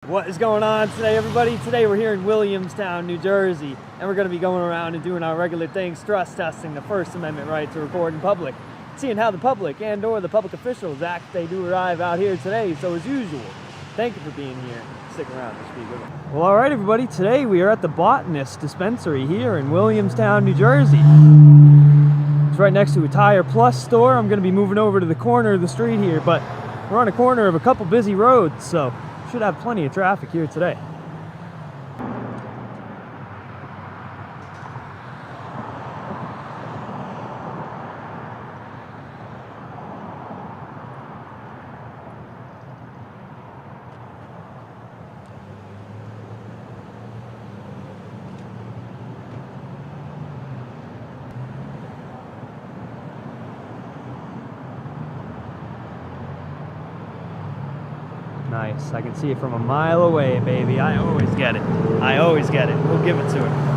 What is going on today, everybody? Today we're here in Williamstown, New Jersey, and we're going to be going around and doing our regular thing, stress testing the First Amendment right to record in public, seeing how the public and or the public officials act. They do arrive out here today, so as usual, thank you for being here. Stick around to speak with me. Well, all right, everybody. Today we are at the Botanist Dispensary here in Williamstown, New Jersey. It's right next to a Tire Plus store. I'm going to be moving over to the corner of the street here, but we're on a corner of a couple busy roads, so should have plenty of traffic here today. Nice. I can see it from a mile away, baby. I always get it. I always get it. We'll give it to her.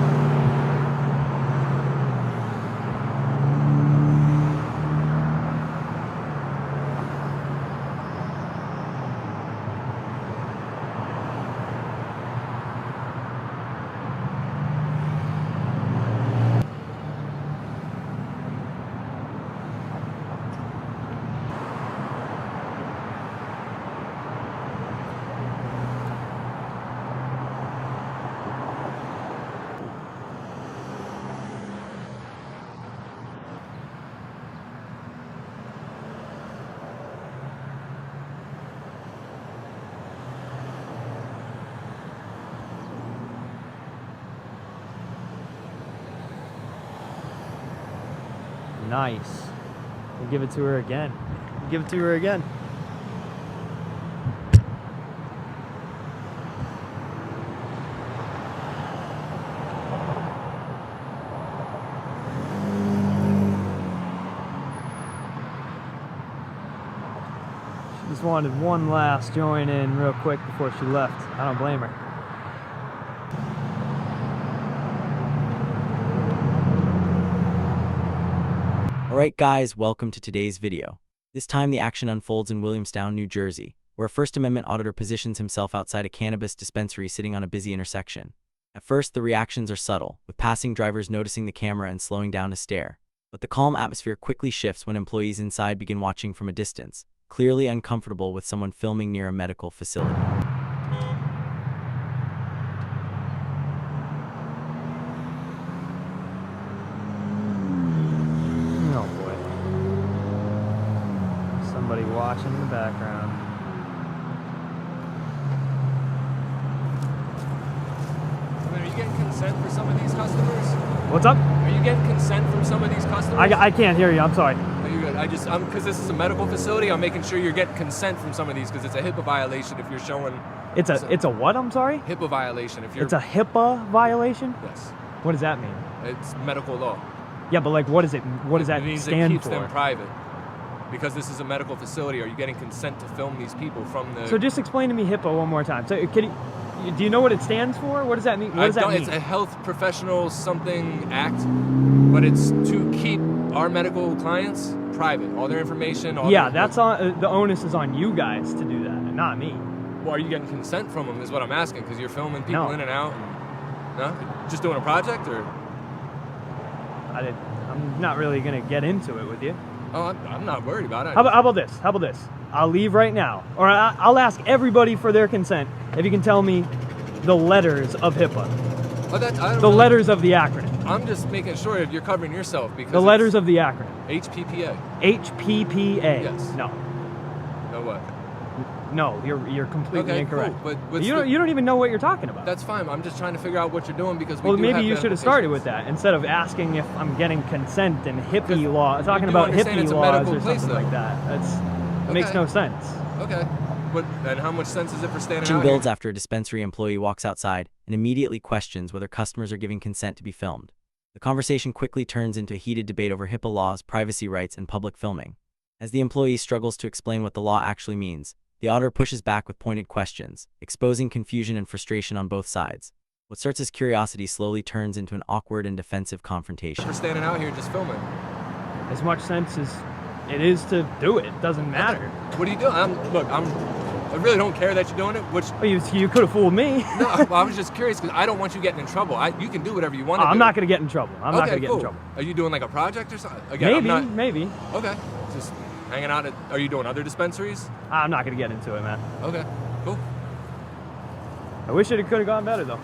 Nice. We'll give it to her again. Give it to her again. She just wanted one last join in real quick before she left. I don't blame her. Alright guys, welcome to today's video. This time the action unfolds in Williamstown, New Jersey, where a First Amendment auditor positions himself outside a cannabis dispensary sitting on a busy intersection. At first, the reactions are subtle, with passing drivers noticing the camera and slowing down to stare. But the calm atmosphere quickly shifts when employees inside begin watching from a distance, clearly uncomfortable with someone filming near a medical facility. Somebody watching in the background. Are you getting consent for some of these customers? What's up? Are you getting consent from some of these customers? I can't hear you. I'm sorry. Are you good? Because this is a medical facility, I'm making sure you're getting consent from some of these because it's a HIPAA violation if you're showing. It's a what? I'm sorry. HIPAA violation if you're. It's a HIPAA violation. Yes. What does that mean? It's medical law. Yeah, but like, what is it? What does that It means stand it keeps for? them private. Because this is a medical facility, are you getting consent to film these people from the... So just explain to me HIPAA one more time. So do you know what it stands for? What does that mean? What does that mean? It's a Health Professional Something Act, but it's to keep our medical clients private. All their information... That's on, the onus is on you guys to do that, and not me. Well, are you getting consent from them is what I'm asking, because you're filming people in and out. No? Just doing a project, or...? I'm not really going to get into it with you. Oh, I'm not worried about it. How about this? How about this? I'll leave right now. Or I'll ask everybody for their consent if you can tell me the letters of HIPAA. The letters of the acronym. I'm just making sure that you're covering yourself because... The letters of the acronym. HPPA. HPPA. Yes. No. No what? No, you're completely incorrect. Cool. But you don't even know what you're talking about. That's fine. I'm just trying to figure out what you're doing because maybe you should have started with that instead of asking if I'm getting consent and hippie law, talking about hippie laws or something like that. It makes no sense. Okay. And how much sense is it for standing Tension out builds here? after a dispensary employee walks outside and immediately questions whether customers are giving consent to be filmed. The conversation quickly turns into a heated debate over HIPAA laws, privacy rights, and public filming. As the employee struggles to explain what the law actually means, the auditor pushes back with pointed questions, exposing confusion and frustration on both sides. What starts as curiosity slowly turns into an awkward and defensive confrontation. For standing out here just filming. As much sense as it is to do it, doesn't matter. What are you doing? I'm I really don't care that you're doing it. Which Oh, you could have fooled me. no, well, I was just curious because I don't want you getting in trouble. You can do whatever you want to do. I'm not going to get in trouble. I'm not going to get cool. in trouble. Are you doing like a project or something? Again, Maybe. Okay, just hanging out at. Are you doing other dispensaries? I'm not going to get into it, man. Okay, cool. I wish it could have gone better, though.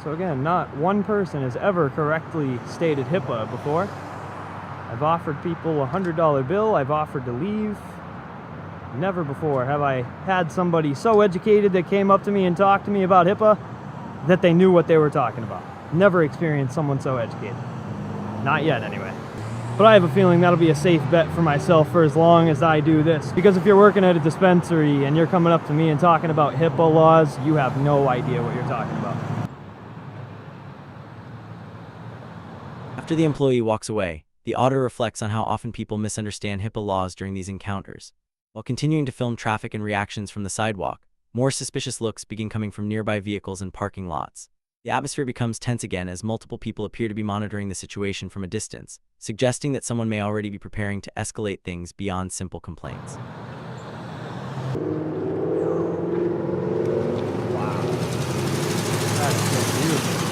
So again, not one person has ever correctly stated HIPAA before. I've offered people a $100 bill. I've offered to leave. Never before have I had somebody so educated that came up to me and talked to me about HIPAA that they knew what they were talking about. Never experienced someone so educated. Not yet, anyway. But I have a feeling that'll be a safe bet for myself for as long as I do this. Because if you're working at a dispensary and you're coming up to me and talking about HIPAA laws, you have no idea what you're talking about. After the employee walks away, the auditor reflects on how often people misunderstand HIPAA laws during these encounters. While continuing to film traffic and reactions from the sidewalk, more suspicious looks begin coming from nearby vehicles and parking lots. The atmosphere becomes tense again as multiple people appear to be monitoring the situation from a distance, suggesting that someone may already be preparing to escalate things beyond simple complaints. Wow. That's so beautiful.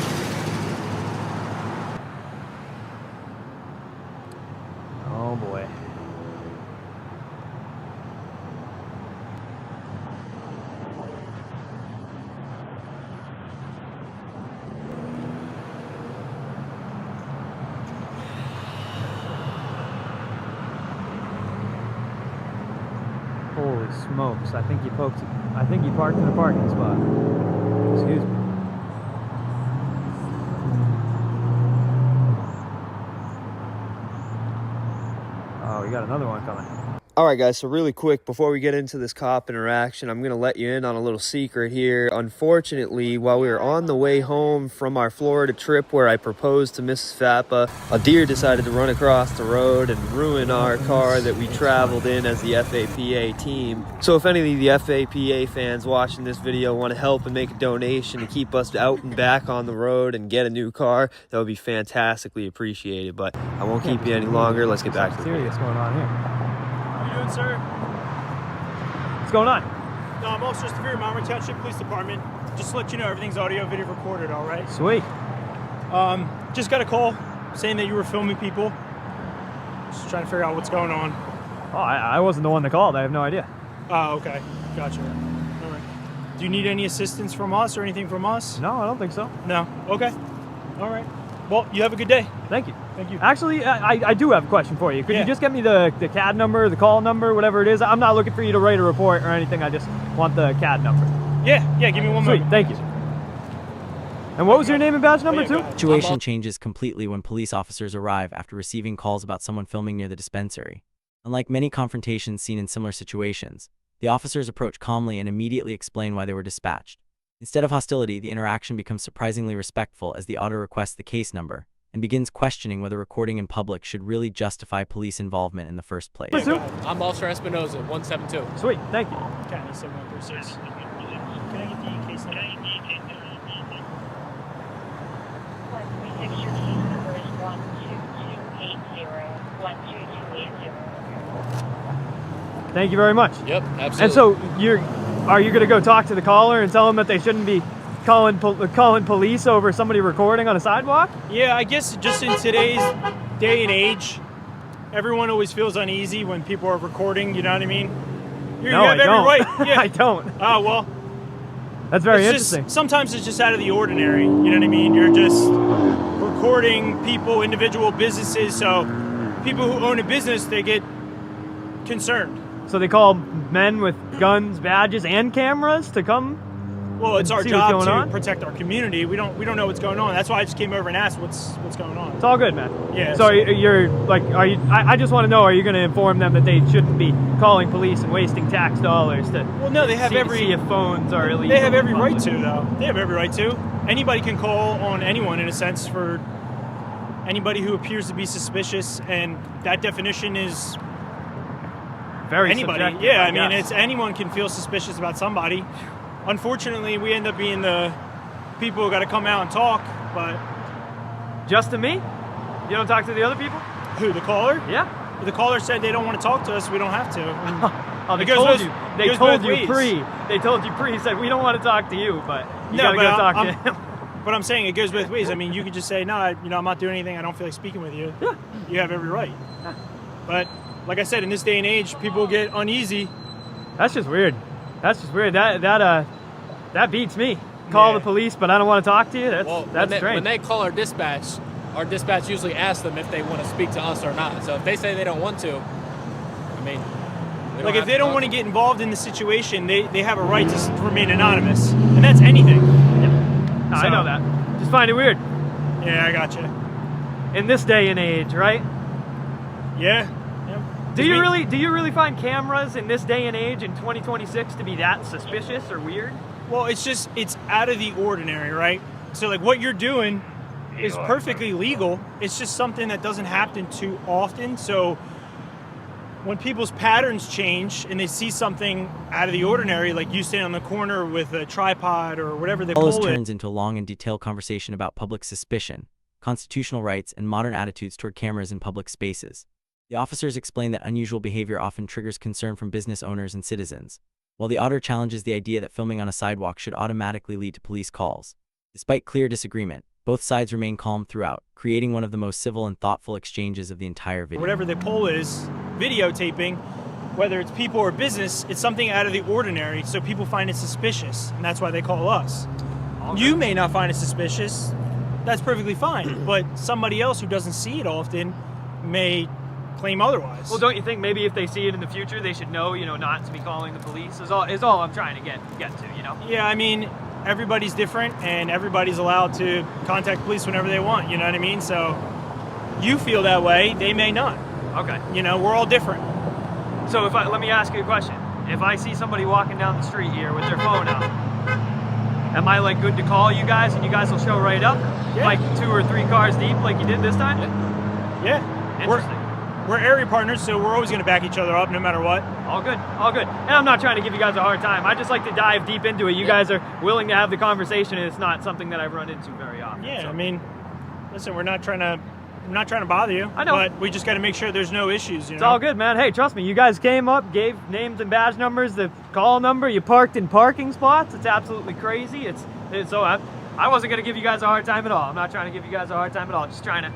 Oh boy. Holy smokes, I think he parked in a parking spot. Excuse me. Oh, we got another one coming. All right, guys, so really quick, before we get into this cop interaction, I'm going to let you in on a little secret here. Unfortunately, while we were on the way home from our Florida trip where I proposed to Mrs. Fappa, a deer decided to run across the road and ruin our car that we traveled in as the FAPA team. So if any of the FAPA fans watching this video want to help and make a donation to keep us out and back on the road and get a new car, that would be fantastically appreciated. But I won't keep you any longer. Let's get back to the video. What's going on here? How you doing, sir? What's going on? No, I'm Officer Severe, Monterey Township Police Department. Just to let you know, everything's audio, video recorded, all right? Sweet. Just got a call saying that you were filming people. Just trying to figure out what's going on. Oh, I wasn't the one that called. I have no idea. Oh, okay. Gotcha. All right. Do you need any assistance from us or anything from us? No, I don't think so. No? Okay. All right. Well, you have a good day. Thank you. Thank you. Actually, I do have a question for you. Could Yeah. you just get me the CAD number, the call number, whatever it is? I'm not looking for you to write a report or anything. I just want the CAD number. Yeah, give me one Sweet, moment. thank you. And what was your name and badge number, Yeah, too? go ahead. The situation changes completely when police officers arrive after receiving calls about someone filming near the dispensary. Unlike many confrontations seen in similar situations, the officers approach calmly and immediately explain why they were dispatched. Instead of hostility, the interaction becomes surprisingly respectful as the auditor requests the case number and begins questioning whether recording in public should really justify police involvement in the first place. What's who? I'm Officer Espinoza, 172. Sweet, thank you. County 7136. Can I get the case number? Thank you very much. Yep, absolutely. And so, are you going to go talk to the caller and tell them that they shouldn't be calling police over somebody recording on a sidewalk? Yeah, I guess just in today's day and age, everyone always feels uneasy when people are recording, you know what I mean? You No, have I every don't. right. Yeah. I don't. Oh, well. That's very It's interesting. just, sometimes it's just out of the ordinary, you know what I mean? You're just recording people, individual businesses, so people who own a business, they get concerned. So they call men with guns, badges, and cameras to come? Well, it's our See what's job going to on? protect our community. We don't know what's going on. That's why I just came over and asked what's going on. It's all good, man. Yeah, So so- you're like, I just want to know, are you going to inform them that they shouldn't be calling police and wasting tax dollars to Well, no, they have see if phones are illegal? They have every in right public? to, though. They have every right to. Anybody can call on anyone, in a sense, for anybody who appears to be suspicious, and that definition is Very anybody. subjective, Yeah, I I mean, guess. anyone can feel suspicious about somebody. Unfortunately, we end up being the people who got to come out and talk, but Just to me? You don't talk to the other people? Who, the caller? Yeah. The caller said they don't want to talk to us. We don't have to. Oh, they It goes told both- you. it They goes told both you ways. pre. They told you pre. Said we don't want to talk to you, but you No, gotta but go talk to I'm- him. But I'm saying it goes both ways. I mean, you could just say, no, I'm not doing anything. I don't feel like speaking with you. Yeah. You have every right. But like I said, in this day and age, people get uneasy. That's just weird. That's just weird. That beats me. Call Yeah. the police, but I don't want to talk to you. That's When strange. they call our dispatch usually asks them if they want to speak to us or not. So if they say they don't want to, I mean, Like if they don't want to get involved in the situation, they have a right to remain anonymous, and that's anything. No, I know that. Just find it weird Yeah, I got you. in this day and age, right? Yeah. Do you really find cameras in this day and age in 2026 to be that suspicious or weird? Well, it's out of the ordinary, right? So like what you're doing is perfectly legal. It's just something that doesn't happen too often. So when people's patterns change and they see something out of the ordinary, like you stand on the corner with a tripod or whatever they All this pull it, turns into a long and detailed conversation about public suspicion, constitutional rights, and modern attitudes toward cameras in public spaces. The officers explain that unusual behavior often triggers concern from business owners and citizens, while the auditor challenges the idea that filming on a sidewalk should automatically lead to police calls. Despite clear disagreement, both sides remain calm throughout, creating one of the most civil and thoughtful exchanges of the entire video. whatever the poll is, videotaping, whether it's people or business, it's something out of the ordinary, so people find it suspicious, and that's why they call us. You may not find it suspicious, that's perfectly fine, but somebody else who doesn't see it often may claim otherwise. Well, don't you think maybe if they see it in the future, they should know, not to be calling the police? Is all I'm trying to get to, Yeah, I mean, everybody's different, and everybody's allowed to contact police whenever they want, you know what I mean? So you feel that way, they may not. Okay. We're all different. So let me ask you a question. If I see somebody walking down the street here with their phone out, am I like good to call you guys and you guys will show right up? Yeah. Like 2 or 3 cars deep like you did this time? Yeah. Interesting. We're area partners, so we're always going to back each other up no matter what. All good, all good. And I'm not trying to give you guys a hard time. I just like to dive deep into it. You guys are willing to have the conversation, and it's not something that I've run into very often. Yeah, so. I mean, listen, I'm not trying to bother you. I know. But we just got to make sure there's no issues, It's all good, man. Hey, trust me, you guys came up, gave names and badge numbers, the call number, you parked in parking spots. It's absolutely crazy. So I wasn't going to give you guys a hard time at all. I'm not trying to give you guys a hard time at all. Just trying to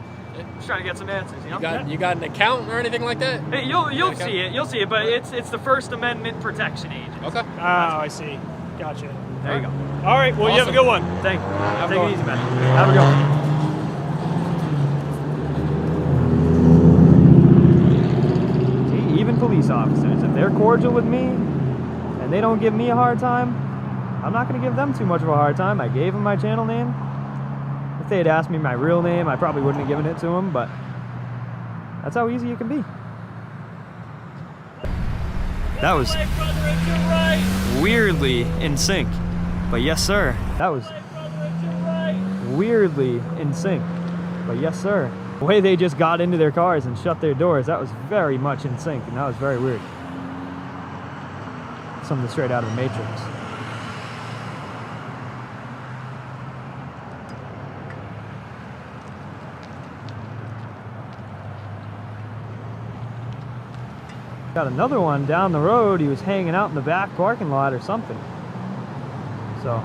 get some answers, You got an account or anything like that? Hey, you'll see it. You'll see it, but it's the First Amendment protection agent. Okay. Oh, I see. Gotcha. There you go. All right, well, you have a Awesome. good one. Thank you. Have a Take good it one. easy, man. Have a good one. See, even police officers, if they're cordial with me and they don't give me a hard time, I'm not going to give them too much of a hard time. I gave them my channel name. If they had asked me my real name, I probably wouldn't have given it to them, but that's how easy it can be. That was weirdly in sync, but yes, sir. That was weirdly in sync, but yes, sir. The way they just got into their cars and shut their doors, that was very much in sync, and that was very weird. Something straight out of the Matrix. Got another one down the road. He was hanging out in the back parking lot or something. So.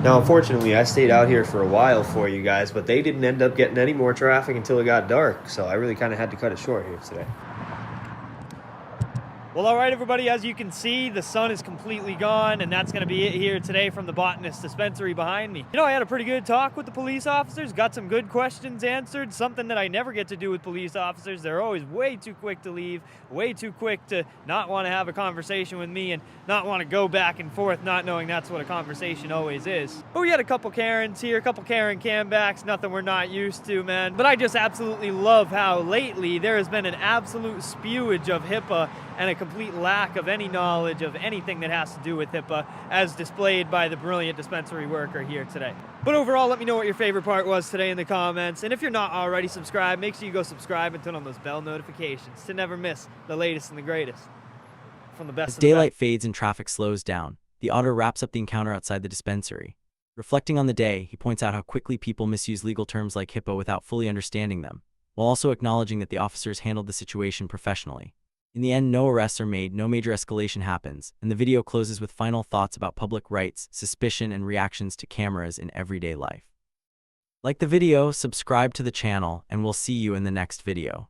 Now, unfortunately, I stayed out here for a while for you guys, but they didn't end up getting any more traffic until it got dark, so I really kind of had to cut it short here today. Well, all right, everybody, as you can see, the sun is completely gone, and that's going to be it here today from the Botanist Dispensary behind me. I had a pretty good talk with the police officers, got some good questions answered, something that I never get to do with police officers. They're always way too quick to leave, way too quick to not want to have a conversation with me and not want to go back and forth, not knowing that's what a conversation always is. But we had a couple Karens here, a couple Karen Cambacks, nothing we're not used to, man. But I just absolutely love how lately there has been an absolute spewage of HIPAA and a complete lack of any knowledge of anything that has to do with HIPAA, as displayed by the brilliant dispensary worker here today. But overall, let me know what your favorite part was today in the comments, and if you're not already subscribed, make sure you go subscribe and turn on those bell notifications to never miss the latest and the greatest from the best As of the best. daylight fades and traffic slows down, the auditor wraps up the encounter outside the dispensary. Reflecting on the day, he points out how quickly people misuse legal terms like HIPAA without fully understanding them, while also acknowledging that the officers handled the situation professionally. In the end, no arrests are made, no major escalation happens, and the video closes with final thoughts about public rights, suspicion, and reactions to cameras in everyday life. Like the video, subscribe to the channel, and we'll see you in the next video.